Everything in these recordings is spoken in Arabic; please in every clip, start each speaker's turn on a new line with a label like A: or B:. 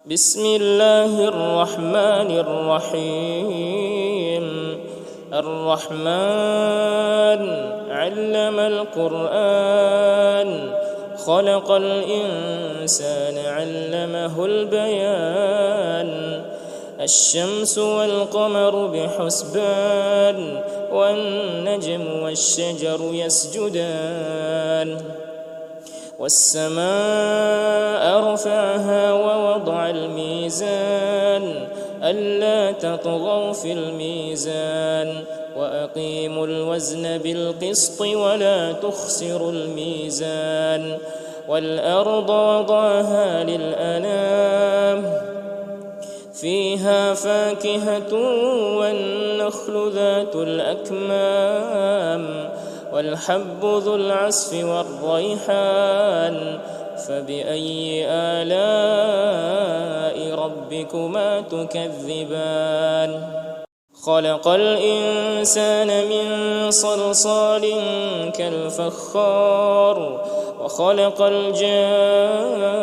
A: بسم الله الرحمن الرحيم. الرحمن علم القرآن، خلق الإنسان علمه البيان. الشمس والقمر بحسبان، والنجم والشجر يسجدان. والسماء رفعها ووضع الميزان، ألا تطغوا في الميزان، وأقيموا الوزن بالقسط ولا تخسروا الميزان. والأرض وضعها للأنام، فيها فاكهة والنخل ذات الأكمام، والحب ذو العصف والريحان. فبأي آلاء ربكما تكذبان؟ خلق الإنسان من صلصال كالفخار، وخلق الجان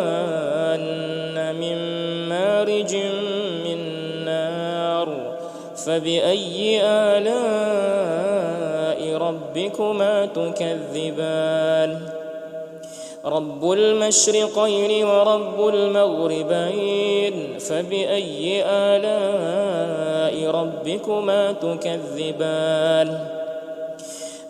A: من مارج من نار. فبأي آلاء ربكما تكذبان؟ رب المشرقين ورب المغربين، فبأي آلاء ربكما تكذبان؟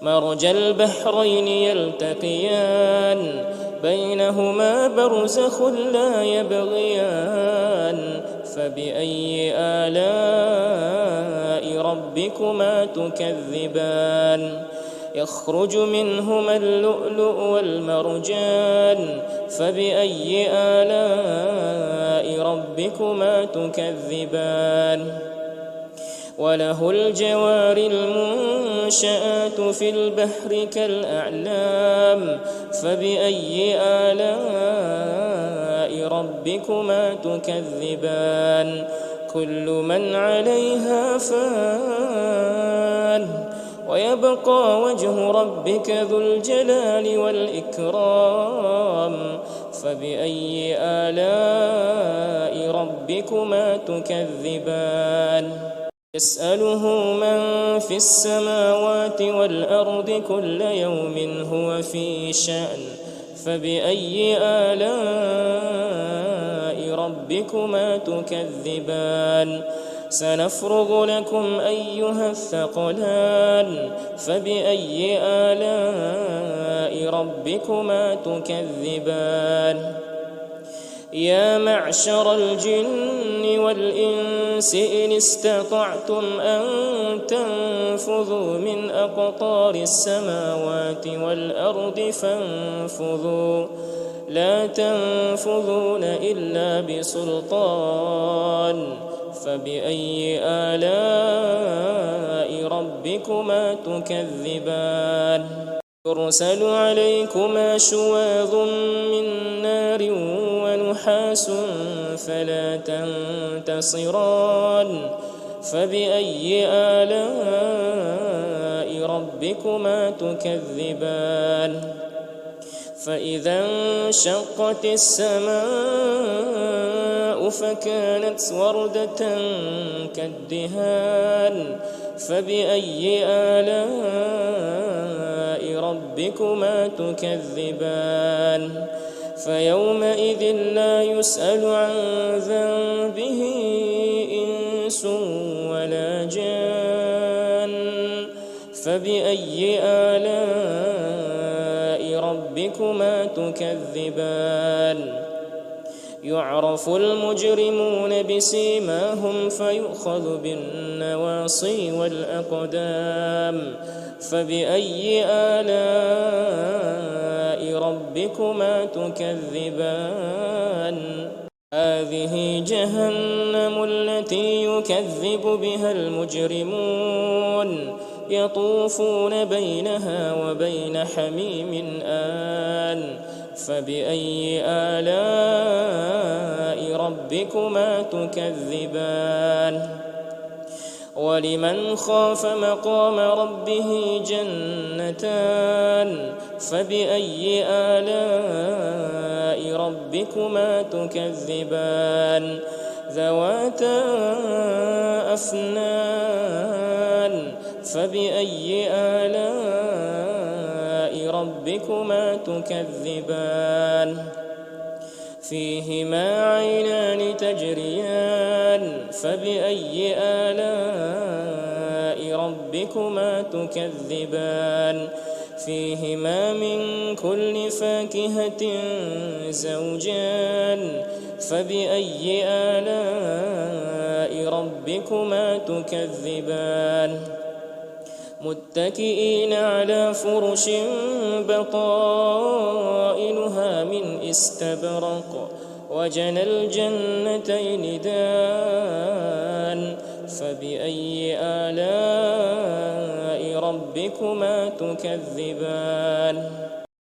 A: مرج البحرين يلتقيان، بينهما برزخ لا يبغيان. فبأي آلاء ربكما تكذبان؟ يخرج منهما اللؤلؤ والمرجان. فبأي آلاء ربكما تكذبان؟ وله الجوار المنشآت في البحر كالأعلام. فبأي آلاء ربكما تكذبان؟ كل من عليها فان، ويبقى وجه ربك ذو الجلال والإكرام. فبأي آلاء ربكما تكذبان؟ يسأله من في السماوات والأرض كل يوم هو في شأن. فبأي آلاء ربكما تكذبان؟ سنفرغ لكم أيها الثقلان. فبأي آلاء ربكما تكذبان؟ يا معشر الجن والإنس إن استطعتم أن تنفذوا من أقطار السماوات والأرض فانفذوا، لا تنفذون إلا بسلطان. فبأي آلاء ربكما تكذبان؟ يرسل عليكما شواظ من نار ونحاس فلا تنتصران. فبأي آلاء ربكما تكذبان؟ فإذا انشقت السماء فكانت وردة كالدهان. فبأي آلاء ربكما تكذبان؟ فيومئذ لا يسأل عن ذنبه إنس ولا جان. فبأي آلاء ربكما تكذبان؟ يعرف المجرمون بسيماهم فيؤخذ بالنواصي والأقدام. فبأي آلاء ربكما تكذبان؟ هذه جهنم التي يكذب بها المجرمون، يطوفون بينها وبين حميم آن. فبأي آلاء ربكما تكذبان؟ ولمن خاف مقام ربه جنتان فبأي آلاء ربكما تكذبان ذواتا أفنان فبأي آلاء ربكما تكذبان فيهما عينان تجريان فبأي آلاء ربكما تكذبان فيهما من كل فاكهة زوجان فبأي آلاء ربكما تكذبان متكئين على فرش بطائنها من استبرق وجنى الجنتين دان فبأي آلاء ربكما تكذبان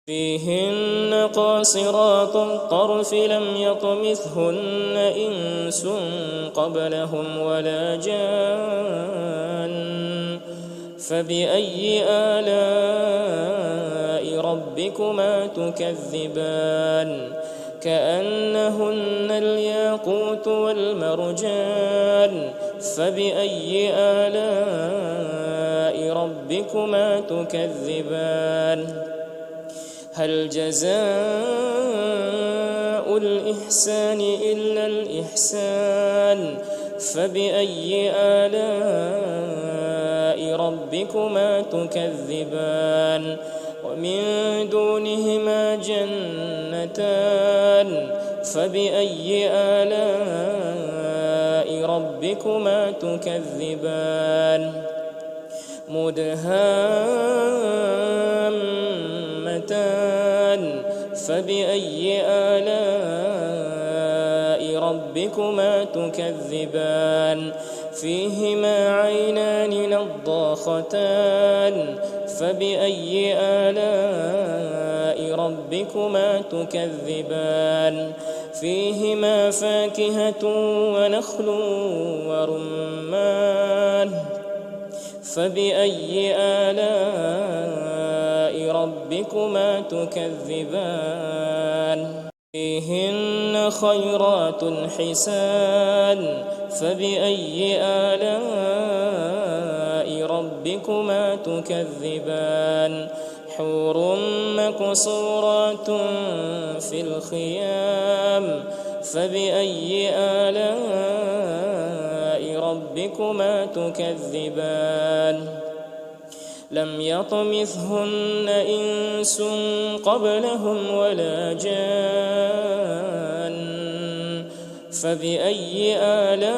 A: فيهن قاصرات الطرف لم يطمثهن إنس قبلهم ولا جان فبأي آلاء ربكما تكذبان كأنهن الياقوت والمرجان فبأي آلاء ربكما تكذبان هل جزاء الإحسان إلا الإحسان فبأي آلاء ربكما تكذبان ومن دونهما جنتان فبأي آلاء ربكما تكذبان مدهامتان فبأي آلاء ربكما تكذبان فيهما عينان نضاختان فبأي آلاء ربكما تكذبان فيهما فاكهة ونخل ورمان فبأي آلاء ربكما تكذبان فيهن خيرات حسان فبأي آلاء ربكما تكذبان حور مقصورات في الخيام فبأي آلاء ربكما تكذبان لم يطمثهن إنس قبلهم ولا جان فبأي آلاء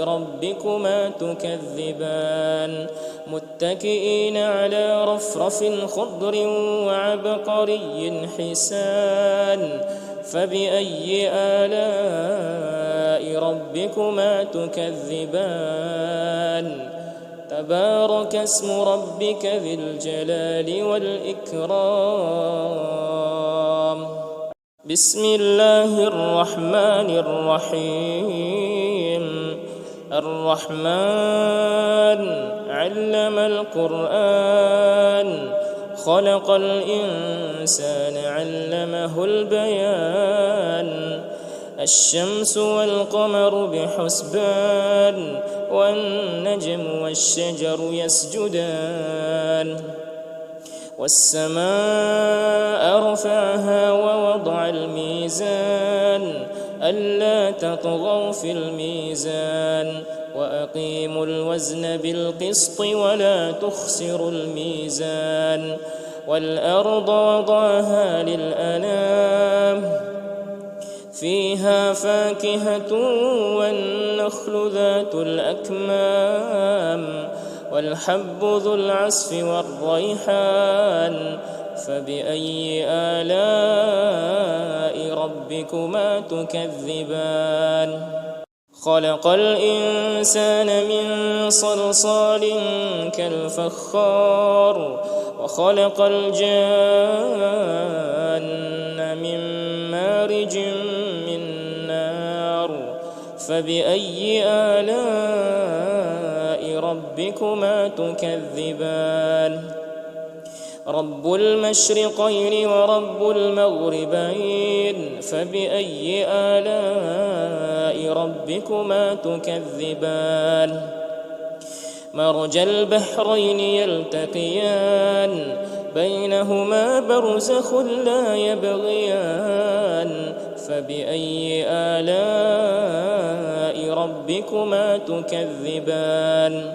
A: ربكما تكذبان متكئين على رفرف خضر وعبقري حسان فبأي آلاء ربكما تكذبان تبارك اسم ربك ذي الجلال والإكرام بسم الله الرحمن الرحيم الرحمن علم القرآن خلق الإنسان علمه البيان الشمس والقمر بحسبان والنجم والشجر يسجدان والسماء رفعها ووضع الميزان ألا تطغوا في الميزان وأقيموا الوزن بالقسط ولا تخسروا الميزان والأرض وضعها للأنام فيها فاكهة والنخل ذات الأكمام والحب ذو العصف والريحان فبأي آلاء ربكما تكذبان خلق الإنسان من صلصال كالفخار وخلق الجان من مارج من نار فبأي آلاء ربكما تكذبان رب المشرقين ورب المغربين فبأي آلاء ربكما تكذبان مرج البحرين يلتقيان بينهما برزخ لا يبغيان فبأي آلاء ربكما تكذبان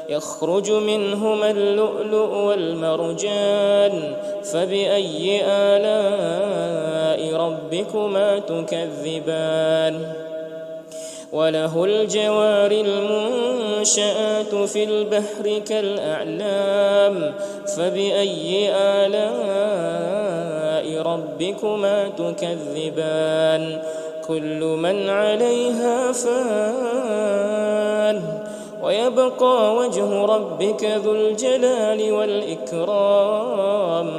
A: يخرج منهما اللؤلؤ والمرجان فبأي آلاء ربكما تكذبان وله الجوار المنشآت في البحر كالأعلام فبأي آلاء ربكما تكذبان كل من عليها فان ويبقى وجه ربك ذو الجلال والإكرام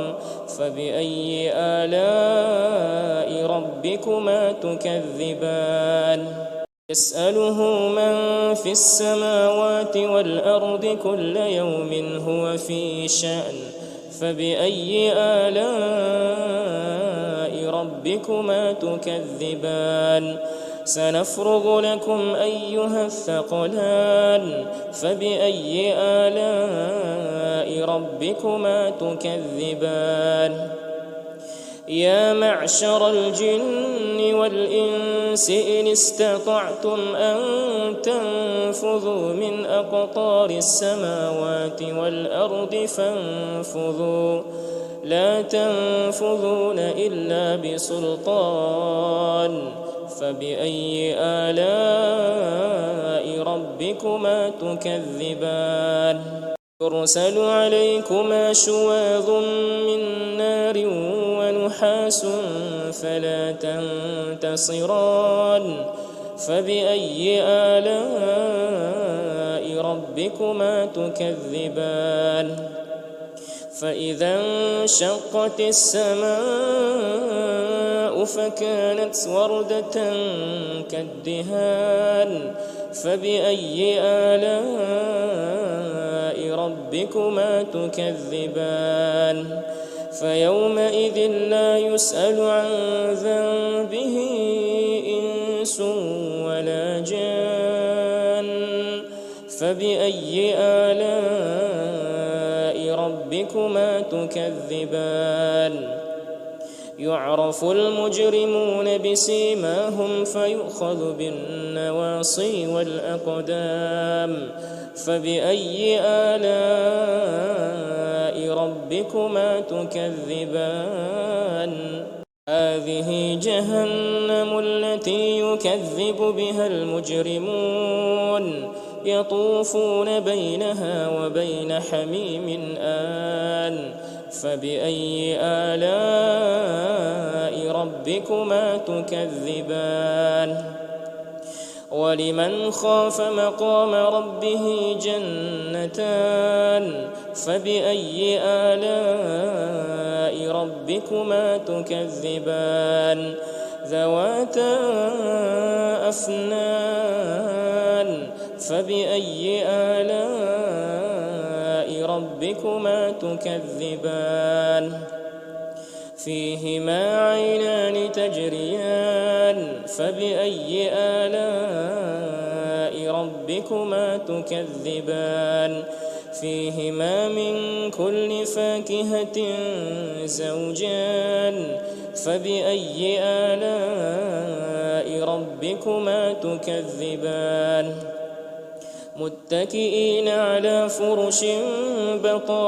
A: فبأي آلاء ربكما تكذبان يسأله من في السماوات والأرض كل يوم هو في شأن فبأي آلاء ربكما تكذبان سنفرغ لكم أيها الثقلان فبأي آلاء ربكما تكذبان يا معشر الجن والإنس إن استطعتم أن تنفذوا من أقطار السماوات والأرض فانفذوا لا تنفذون إلا بسلطان فبأي آلاء ربكما تكذبان يرسل عليكما شواظ من نار ونحاس فلا تنتصران فبأي آلاء ربكما تكذبان فإذا انشقت السماء فكانت وردة كالدهان فبأي آلاء ربكما تكذبان فيومئذ لا يسأل عن ذنبه إنس ولا جان فبأي آلاء ربكما تكذبان يعرف المجرمون بسيماهم فيؤخذ بالنواصي والأقدام فبأي آلاء ربكما تكذبان هذه جهنم التي يكذب بها المجرمون يطوفون بينها وبين حميم آن فبأي آلاء ربكما تكذبان ولمن خاف مقام ربه جنتان فبأي آلاء ربكما تكذبان ذواتا أفنان فبأي آلاء ربكما تكذبان فيهما عينان تجريان فبأي آلاء ربكما تكذبان فيهما من كل فاكهة زوجان فبأي آلاء ربكما تكذبان متكئين على فرش بطائنها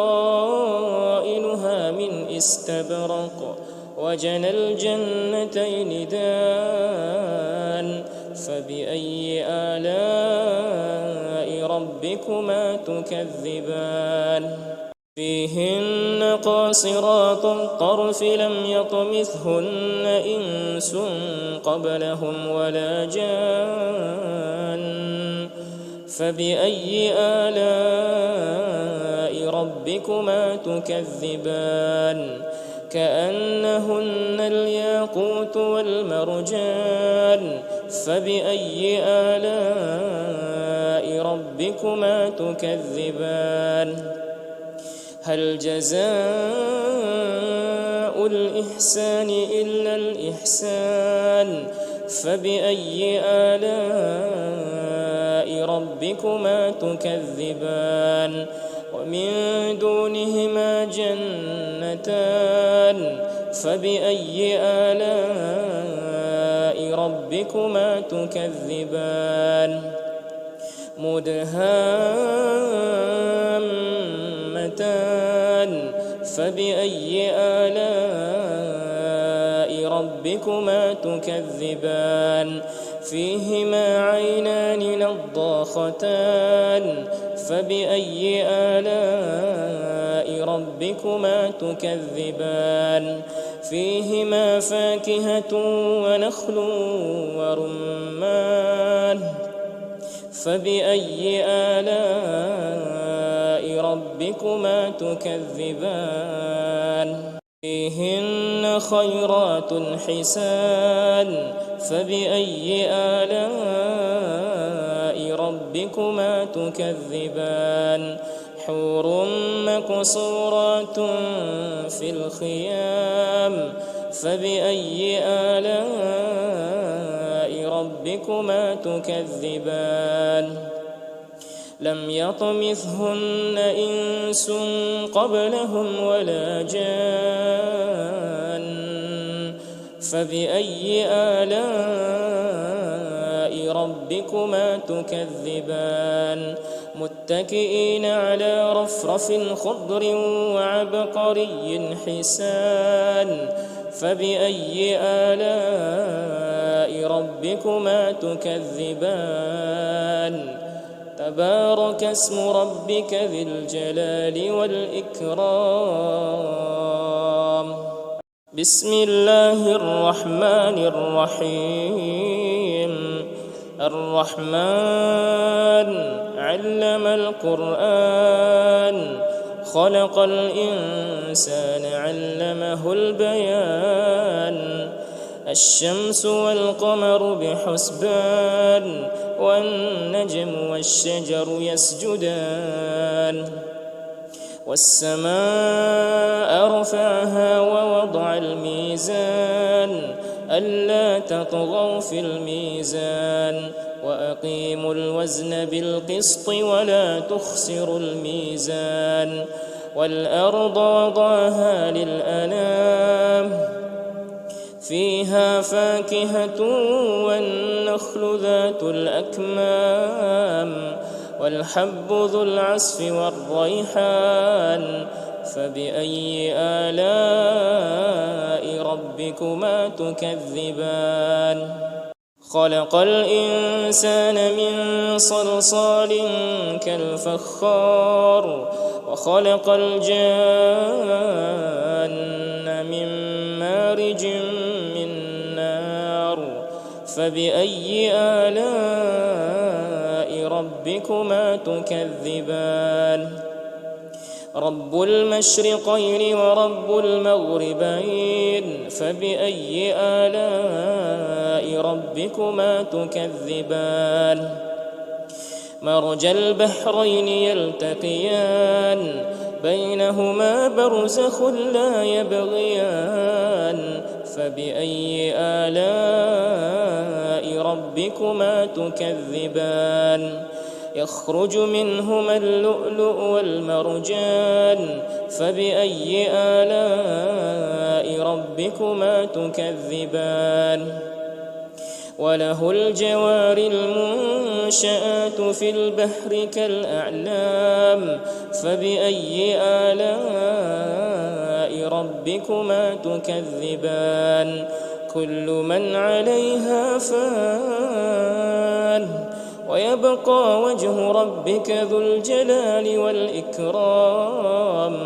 A: من استبرق وجنى الجنتين دان فبأي آلاء ربكما تكذبان فيهن قاصرات الطرف لم يطمثهن إنس قبلهم ولا جان فبأي آلاء ربكما تكذبان كأنهن الياقوت والمرجان فبأي آلاء ربكما تكذبان هل جزاء الإحسان إلا الإحسان فبأي آلاء ربكما تكذبان ومن دونهما جنتان فبأي آلاء ربكما تكذبان مدهامتان فبأي آلاء ربكما تكذبان فيهما عينان نضاختان فبأي آلاء ربكما تكذبان فيهما فاكهة ونخل ورمان فبأي آلاء ربكما تكذبان فيهن خيرات حسان فبأي آلاء ربكما تكذبان حور مقصورات في الخيام فبأي آلاء ربكما تكذبان لم يطمثهن إنس قبلهم ولا جان فبأي آلاء ربكما تكذبان متكئين على رفرف خضر وعبقري حسان فبأي آلاء ربكما تكذبان تبارك اسم ربك ذي الجلال والإكرام بسم الله الرحمن الرحيم الرحمن علم القرآن خلق الإنسان علمه البيان الشمس والقمر بحسبان والنجم والشجر يسجدان والسماء رفعها ووضع الميزان ألا تطغوا في الميزان وأقيموا الوزن بالقسط ولا تخسروا الميزان والأرض وضعها للأنام فيها فاكهة والنخل ذات الأكمام والحب ذو العصف والريحان فبأي آلاء ربكما تكذبان خلق الإنسان من صلصال كالفخار وخلق الجان من مارج من نار فبأي آلاء ربكما تكذبان رب المشرقين ورب المغربين فبأي آلاء ربكما تكذبان مرج البحرين يلتقيان بينهما برزخ لا يبغيان فبأي آلاء ربكما تكذبان يخرج منهما اللؤلؤ والمرجان فبأي آلاء ربكما تكذبان وله الجوار المنشآت في البحر كالأعلام فبأي آلاء ربكما تكذبان كل من عليها فان ويبقى وجه ربك ذو الجلال والإكرام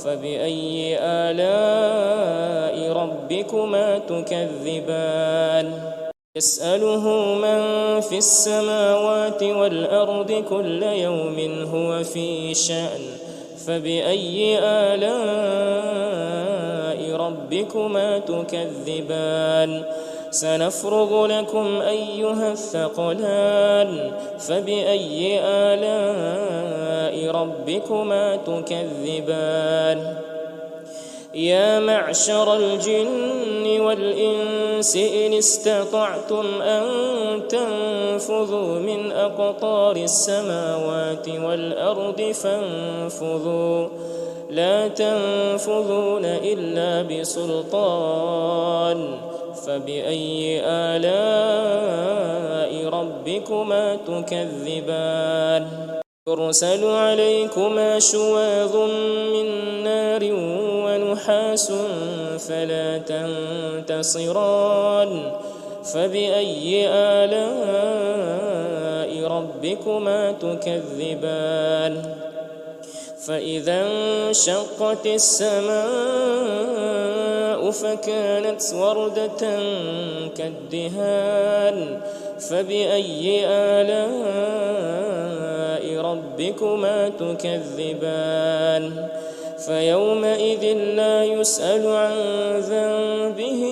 A: فبأي آلاء ربكما تكذبان يسأله من في السماوات والأرض كل يوم هو في شأن فبأي آلاء ربكما تكذبان سنفرغ لكم أيها الثقلان فبأي آلاء ربكما تكذبان يا معشر الجن والإنس إن استطعتم أن تنفذوا من أقطار السماوات والأرض فانفذوا لا تنفذون إلا بسلطان فبأي آلاء ربكما تكذبان يرسل عليكما شواظ من نار ونحاس فلا تنتصران فبأي آلاء ربكما تكذبان فإذا انشقت السماء فكانت وردة كالدهان فبأي آلاء ربكما تكذبان فيومئذ لا يسأل عن ذنبه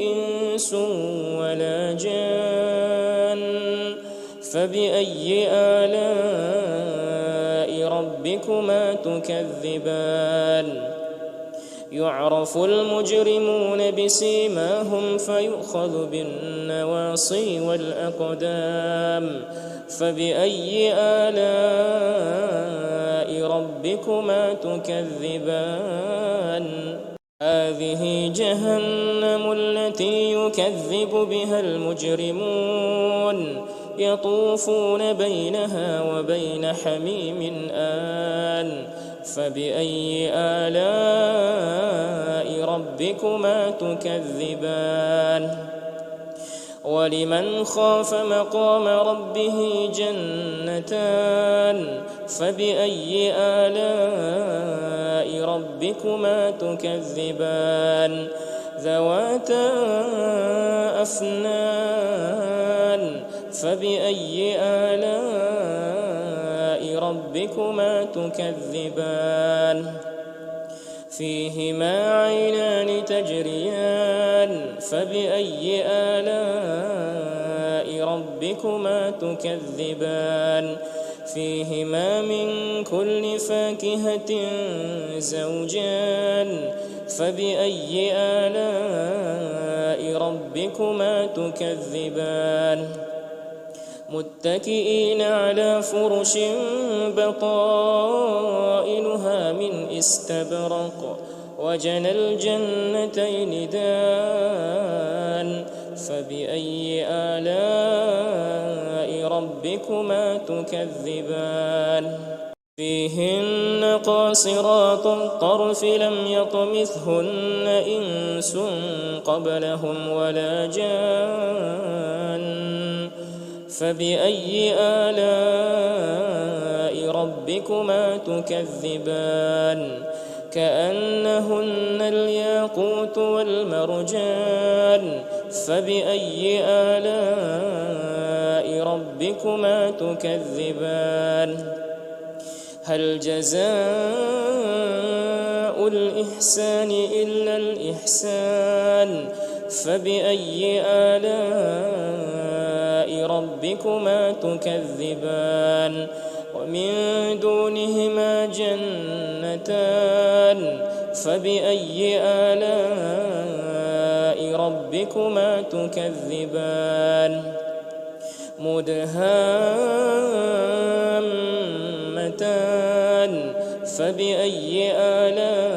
A: إنس ولا جان فبأي آلاء ربكما تكذبان يعرف المجرمون بسيماهم فيؤخذ بالنواصي والأقدام فبأي آلاء ربكما تكذبان هذه جهنم التي يكذب بها المجرمون يطوفون بينها وبين حميم آن فبأي آلاء ربكما تكذبان ولمن خاف مقام ربه جنتان فبأي آلاء ربكما تكذبان ذواتا أفنان فبأي آلاء ربكما تكذبان فيهما عينان تجريان فبأي آلاء ربكما تكذبان فيهما من كل فاكهة زوجان فبأي آلاء ربكما تكذبان متكئين على فرش بطائنها من استبرق وجنى الجنتين دان فبأي آلاء ربكما تكذبان فيهن قاصرات الطرف لم يطمثهن إنس قبلهم ولا جان فبأي آلاء ربكما تكذبان كأنهن الياقوت والمرجان فبأي آلاء ربكما تكذبان هل جزاء الإحسان إلا الإحسان فبأي آلاء ربكما تكذبان ومن دونهما جنتان فبأي آلاء ربكما تكذبان مدهامتان فبأي آلاء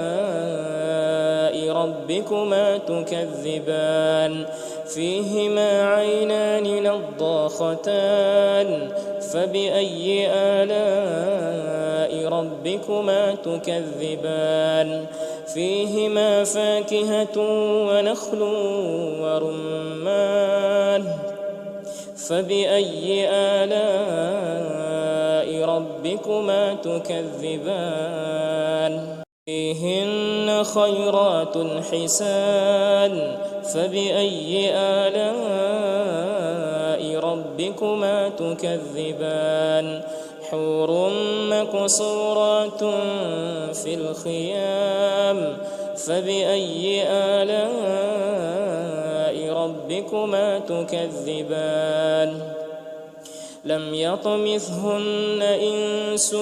A: ربكما تكذبان فيهما عينان نضاختان فبأي آلاء ربكما تكذبان فيهما فاكهة ونخل ورمان فبأي آلاء ربكما تكذبان فيهن خيرات حسان فبأي آلاء ربكما تكذبان حور مقصورات في الخيام فبأي آلاء ربكما ربكما تكذبان لم يطمثهن إنس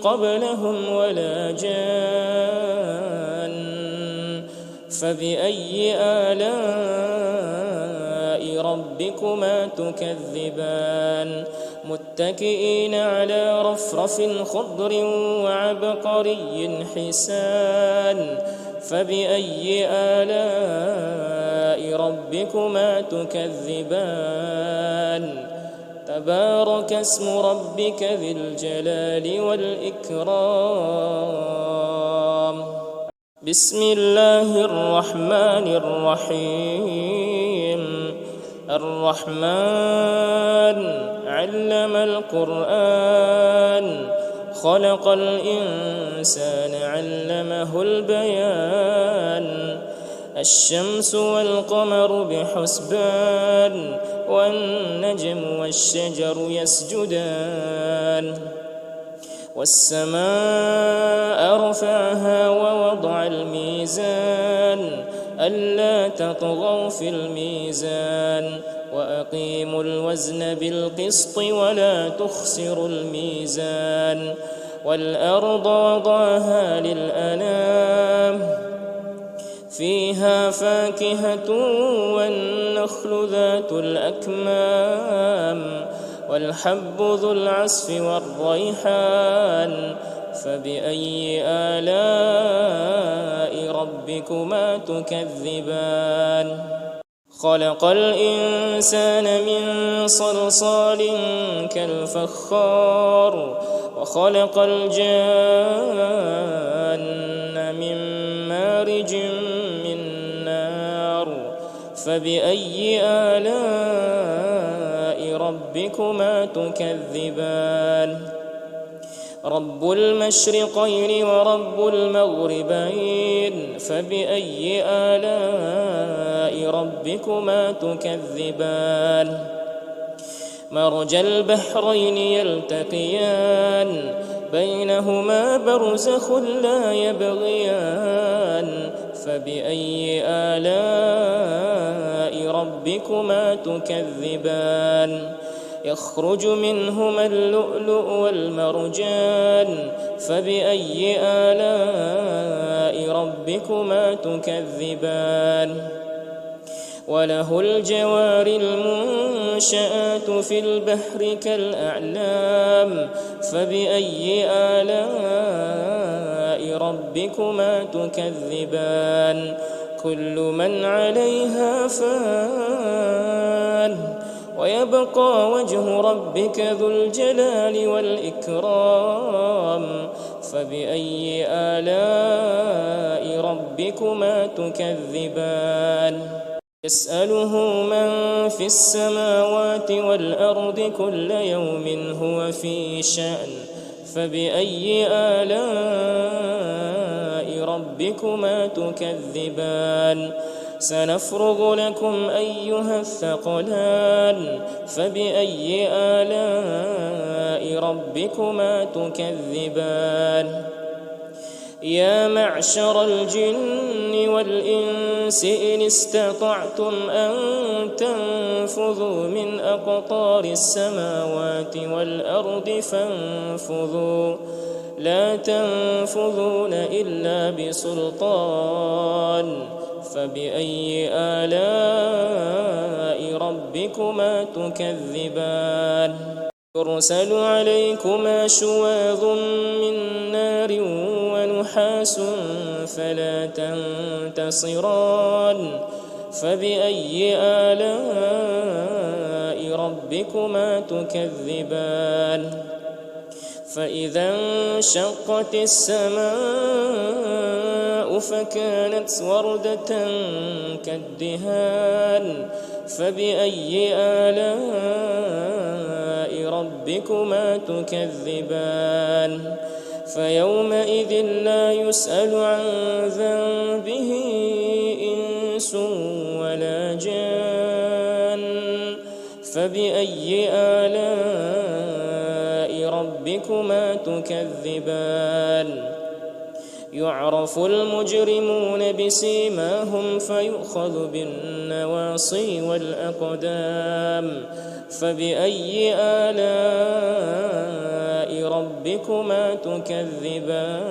A: قبلهم ولا جان فبأي آلاء ربكما تكذبان متكئين على رفرف خضر وعبقري حسان فبأي آلاء ربكما تكذبان تبارك اسم ربك ذي الجلال والإكرام بسم الله الرحمن الرحيم الرحمن علم القرآن خلق الإنسان علمه البيان الشمس والقمر بحسبان والنجم والشجر يسجدان والسماء رفعها ووضع الميزان ألا تطغوا في الميزان وأقيموا الوزن بالقسط ولا تخسروا الميزان والأرض وضعها للأنام فيها فاكهة والنخل ذات الأكمام والحب ذو العصف والريحان فبأي آلاء ربكما تكذبان خلق الإنسان من صلصال كالفخار وخلق الجان من مارج من نار فبأي آلاء ربكما تكذبان رب المشرقين ورب المغربين فبأي آلاء ربكما تكذبان مرج البحرين يلتقيان بينهما برزخ لا يبغيان فبأي آلاء ربكما تكذبان يخرج منهما اللؤلؤ والمرجان فبأي آلاء ربكما تكذبان وله الجوار المنشآت في البحر كالأعلام فبأي آلاء ربكما تكذبان كل من عليها فان ويبقى وجه ربك ذو الجلال والإكرام فبأي آلاء ربكما تكذبان يسأله من في السماوات والأرض كل يوم هو في شأن فبأي آلاء ربكما تكذبان سنفرغ لكم أيها الثقلان فبأي آلاء ربكما تكذبان يا معشر الجن والإنس إن استطعتم أن تنفذوا من أقطار السماوات والأرض فانفذوا لا تنفذون إلا بسلطان فبأي آلاء ربكما تكذبان يرسل عليكما شواظ من نار ونحاس فلا تنتصران فبأي آلاء ربكما تكذبان فإذا انشقت السماء فكانت وردة كالدهان فبأي آلاء ربكما تكذبان فيومئذ لا يسأل عن ذنبه إنس ولا جان فبأي آلاء ربكما تكذبان يعرف المجرمون بسيماهم فيؤخذ بالنواصي والأقدام فبأي آلاء ربكما تكذبان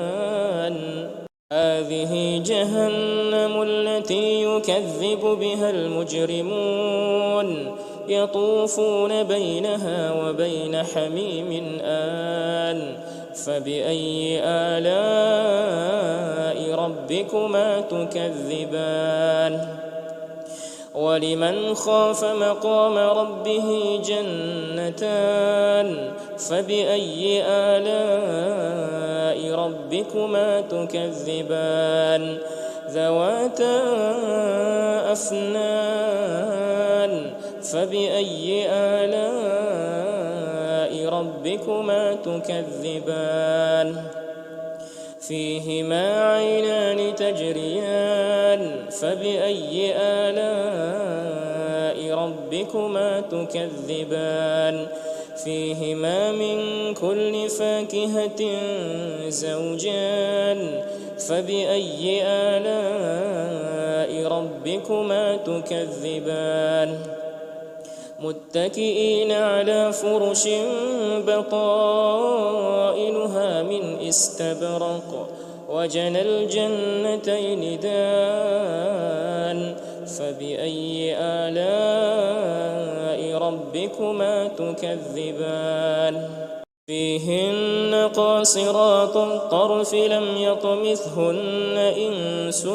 A: هذه جهنم التي يكذب بها المجرمون يطوفون بينها وبين حميم آن فبأي آلاء ربكما تكذبان ولمن خاف مقام ربه جنتان فبأي آلاء ربكما تكذبان ذواتا أفنان فبأي آلاء ربكما تكذبان فيهما عينان تجريان فبأي آلاء ربكما تكذبان فيهما من كل فاكهة زوجان فبأي آلاء ربكما تكذبان متكئين على فرش بطائنها من استبرق وجنى الجنتين دان فبأي آلاء ربكما تكذبان فيهن قاصرات الطرف لم يطمثهن إنس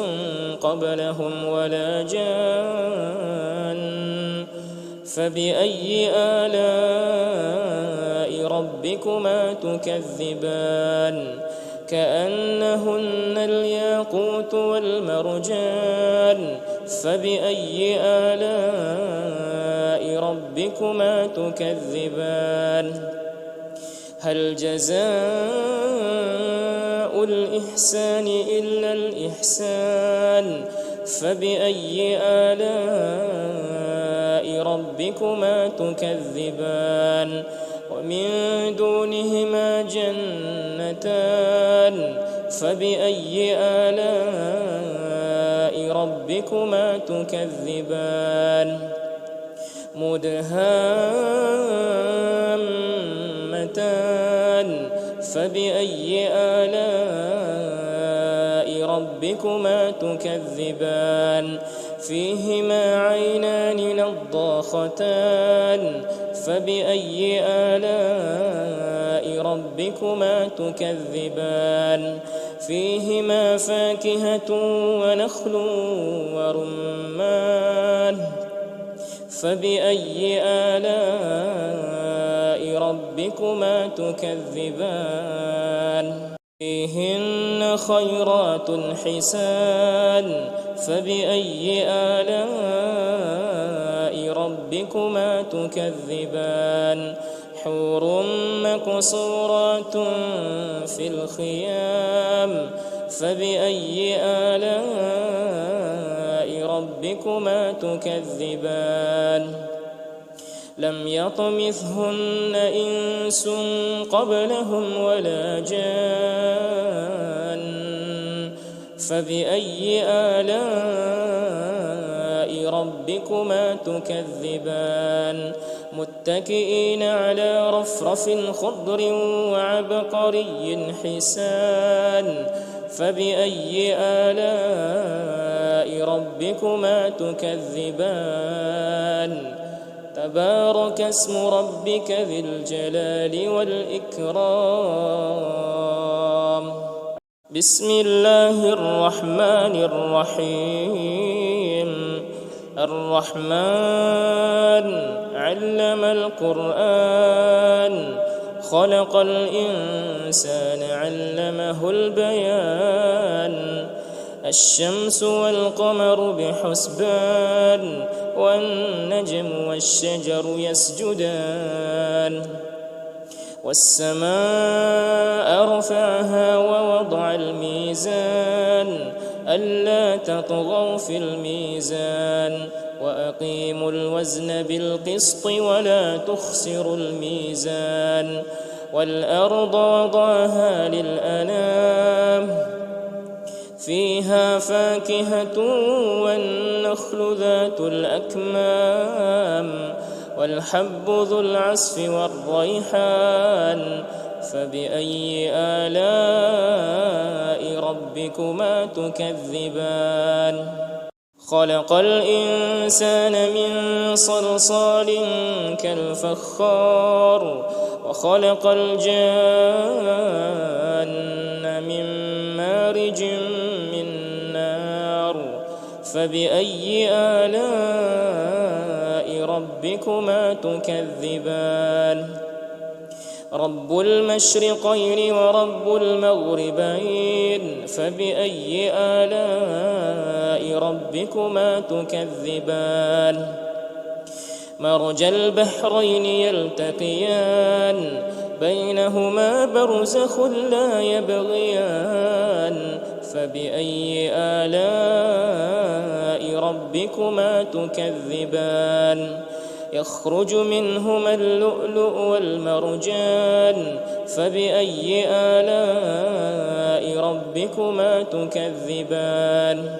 A: قبلهم ولا جان فبأي آلاء ربكما تكذبان كأنهن الياقوت والمرجان فبأي آلاء ربكما تكذبان هل جزاء الإحسان إلا الإحسان فبأي آلاء ربكما تكذبان ومن دونهما جنتان فبأي آلاء ربكما تكذبان مدهامتان فبأي آلاء ربكما تكذبان فيهما عينان نضاختان فبأي آلاء ربكما تكذبان فيهما فاكهة ونخل ورمان فبأي آلاء ربكما تكذبان فيهن خيرات حسان فبأي آلاء ربكما تكذبان حور مقصورات في الخيام فبأي آلاء ربكما تكذبان لم يطمثهن إنس قبلهم ولا جان فبأي آلاء ربكما تكذبان متكئين على رفرف خضر وعبقري حسان فبأي آلاء ربكما تكذبان تبارك اسم ربك ذي الجلال والإكرام بسم الله الرحمن الرحيم الرحمن علم القرآن خلق الإنسان علمه البيان الشمس والقمر بحسبان والنجم والشجر يسجدان والسماء رفعها ووضع الميزان ألا تطغوا في الميزان وأقيموا الوزن بالقسط ولا تخسروا الميزان والأرض وضعها للأنام فيها فاكهة والنخل ذات الأكمام والحب ذو العصف والريحان فبأي آلاء ربكما تكذبان خلق الإنسان من صلصال كالفخار وخلق الجان من مارج من نار فبأي آلاء ربكما تكذبان رب المشرقين ورب المغربين فبأي آلاء ربكما تكذبان مرج البحرين يلتقيان بينهما برزخ لا يبغيان فبأي آلاء ربكما تكذبان يخرج منهما اللؤلؤ والمرجان فبأي آلاء ربكما تكذبان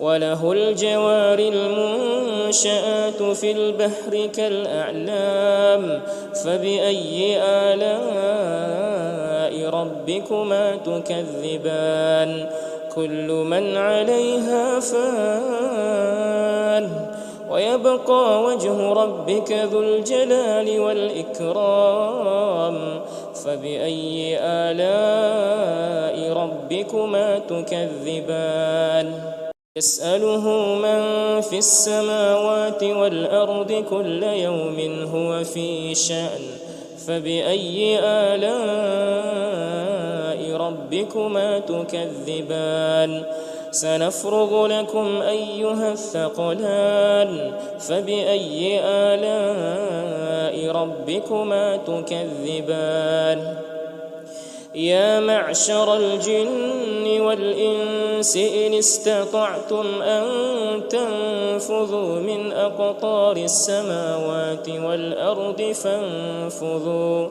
A: وله الجوار المنشآت في البحر كالأعلام فبأي آلاء ربكما تكذبان كل من عليها فان ويبقى وجه ربك ذو الجلال والإكرام فبأي آلاء ربكما تكذبان يسأله من في السماوات والأرض كل يوم هو في شأن فبأي آلاء ربكما تكذبان سنفرغ لكم أيها الثقلان فبأي آلاء ربكما تكذبان يا معشر الجن والإنس إن استطعتم أن تنفذوا من أقطار السماوات والأرض فانفذوا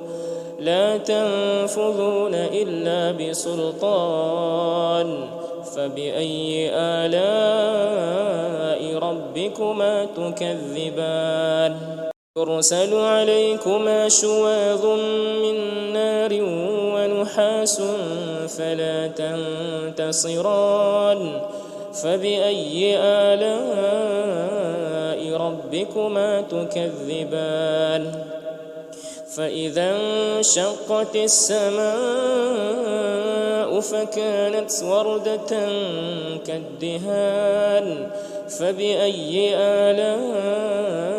A: لا تنفذون إلا بسلطان فبأي آلاء ربكما تكذبان يرسل عليكما شواظ من نار ونحاس فلا تنتصران فبأي آلاء ربكما تكذبان فإذا انشقت السماء فكانت وردة كالدهان فبأي آلاء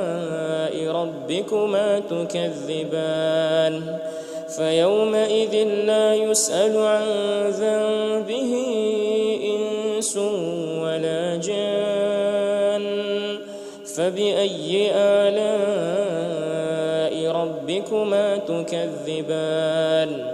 A: ربكما تكذبان فيومئذ لا يسأل عن ذنبه إنس ولا جان فبأي آلاء ربكما تكذبان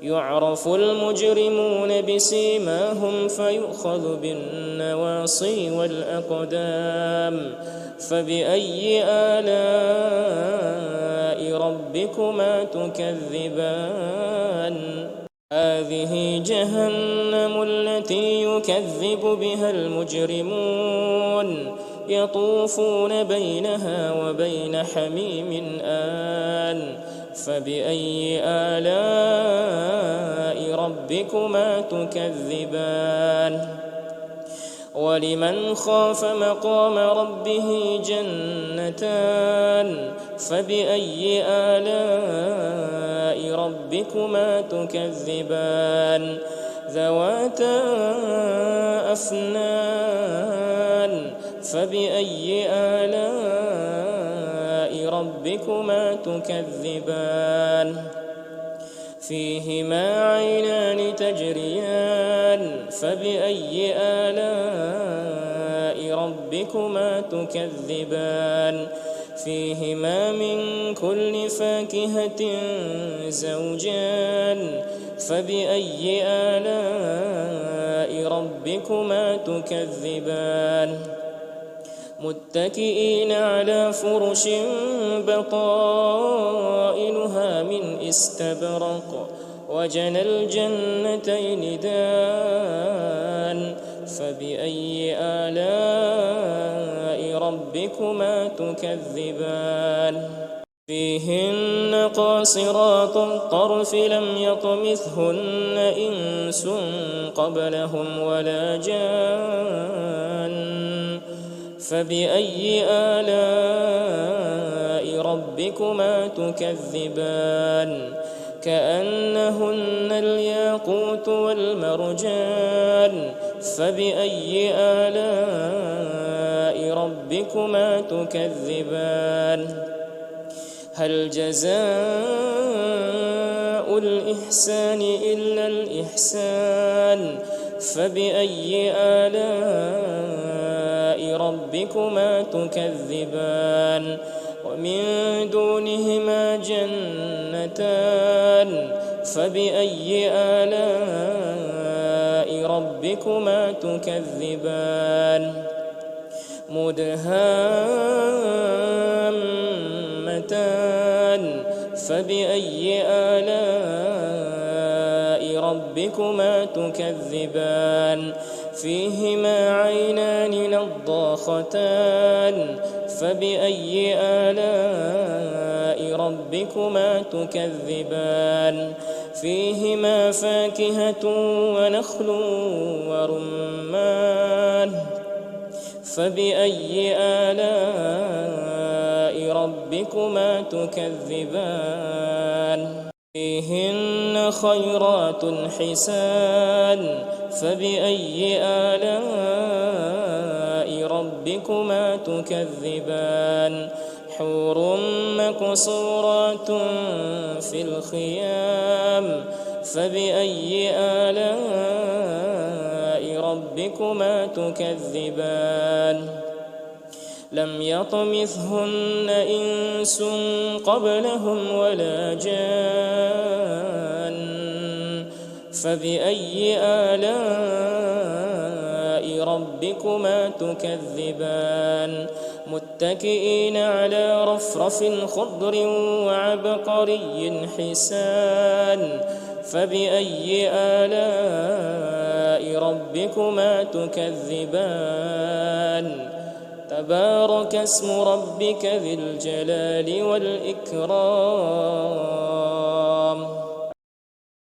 A: يعرف المجرمون بسيماهم فيؤخذ بالنواصي والأقدام فبأي آلاء ربكما تكذبان هذه جهنم التي يكذب بها المجرمون يطوفون بينها وبين حميم آن فبأي آلاء ربكما تكذبان ولمن خاف مقام ربه جنتان فبأي آلاء ربكما تكذبان ذواتا أفنان فبأي آلاء ربكما تكذبان فيهما عينان تجريان فبأي آلاء ربكما تكذبان فيهما من كل فاكهة زوجان فبأي آلاء ربكما تكذبان متكئين على فرش بطائنها من استبرق وجنى الجنتين دان فبأي آلاء ربكما تكذبان فيهن قاصرات الطرف لم يطمثهن إنس قبلهم ولا جان فبأي آلاء ربكما تكذبان كأنهن الياقوت والمرجان فبأي آلاء ربكما تكذبان هل جزاء الإحسان إلا الإحسان فبأي آلاء ربكما تكذبان ومن دونهما جنتان فبأي آلاء ربكما تكذبان مدهامتان فبأي آلاء ربكما تكذبان فيهما عينان نضاختان فبأي آلاء ربكما تكذبان فيهما فاكهة ونخل ورمان فبأي آلاء ربكما تكذبان فيهن خيرات حسان فبأي آلاء ربكما تكذبان حور مقصورات في الخيام فبأي آلاء ربكما تكذبان لم يطمثهن إنس قبلهم ولا جان فبأي آلاء ربكما تكذبان متكئين على رفرف خضر وعبقري حسان فبأي آلاء ربكما تكذبان تبارك اسم ربك ذي الجلال والإكرام